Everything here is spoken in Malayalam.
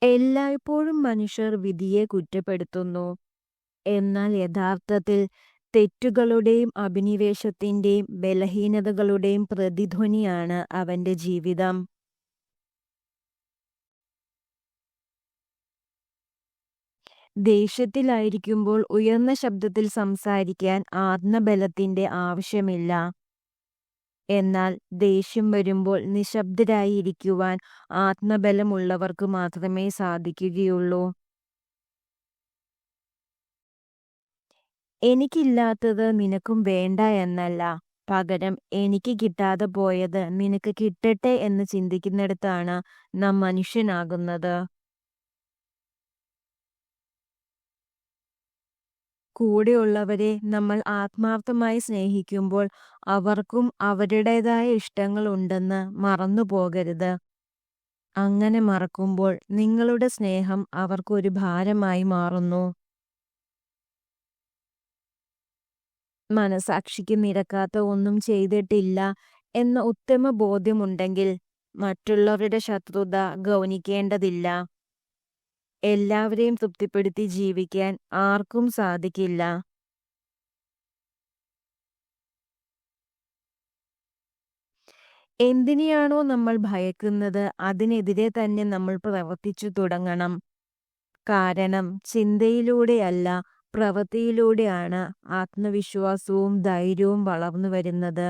എല്ലായ്പ്പോഴും മനുഷ്യർ വിധിയെ കുറ്റപ്പെടുത്തുന്നു. എന്നാൽ യഥാർത്ഥത്തിൽ തെറ്റുകളുടെയും അഭിനിവേശത്തിന്റെയും ബലഹീനതകളുടെയും പ്രതിധ്വനിയാണ് അവന്റെ ജീവിതം. ദേഷ്യത്തിലായിരിക്കുമ്പോൾ ഉയർന്ന ശബ്ദത്തിൽ സംസാരിക്കാൻ ആത്മബലത്തിന്റെ ആവശ്യമില്ല. എന്നാൽ ദേഷ്യം വരുമ്പോൾ നിശബ്ദരായി ഇരിക്കുവാൻ ആത്മബലമുള്ളവർക്ക് മാത്രമേ സാധിക്കുകയുള്ളൂ. എനിക്കില്ലാത്തത് നിനക്കും വേണ്ട എന്നല്ല, പകരം എനിക്ക് കിട്ടാതെ പോയത് നിനക്ക് കിട്ടട്ടെ എന്ന് ചിന്തിക്കുന്നിടത്താണ് നാം മനുഷ്യനാകുന്നത്. കൂടെയുള്ളവരെ നമ്മൾ ആത്മാർത്ഥമായി സ്നേഹിക്കുമ്പോൾ അവർക്കും അവരുടേതായ ഇഷ്ടങ്ങൾ ഉണ്ടെന്ന് മറന്നു പോകരുത്. അങ്ങനെ മറക്കുമ്പോൾ നിങ്ങളുടെ സ്നേഹം അവർക്കൊരു ഭാരമായി മാറുന്നു. മനസാക്ഷിക്ക് നിരക്കാത്ത ഒന്നും ചെയ്തിട്ടില്ല എന്ന ഉത്തമ ബോധ്യമുണ്ടെങ്കിൽ മറ്റുള്ളവരുടെ ശത്രുത ഗൗനിക്കേണ്ടതില്ല. എല്ലാവരെയും തൃപ്തിപ്പെടുത്തി ജീവിക്കാൻ ആർക്കും സാധിക്കില്ല. എന്തിനെയാണോ നമ്മൾ ഭയക്കുന്നത് അതിനെതിരെ തന്നെ നമ്മൾ പ്രവർത്തിച്ചു തുടങ്ങണം. കാരണം ചിന്തയിലൂടെയല്ല, പ്രവൃത്തിയിലൂടെയാണ് ആത്മവിശ്വാസവും ധൈര്യവും വളർന്നു വരുന്നത്.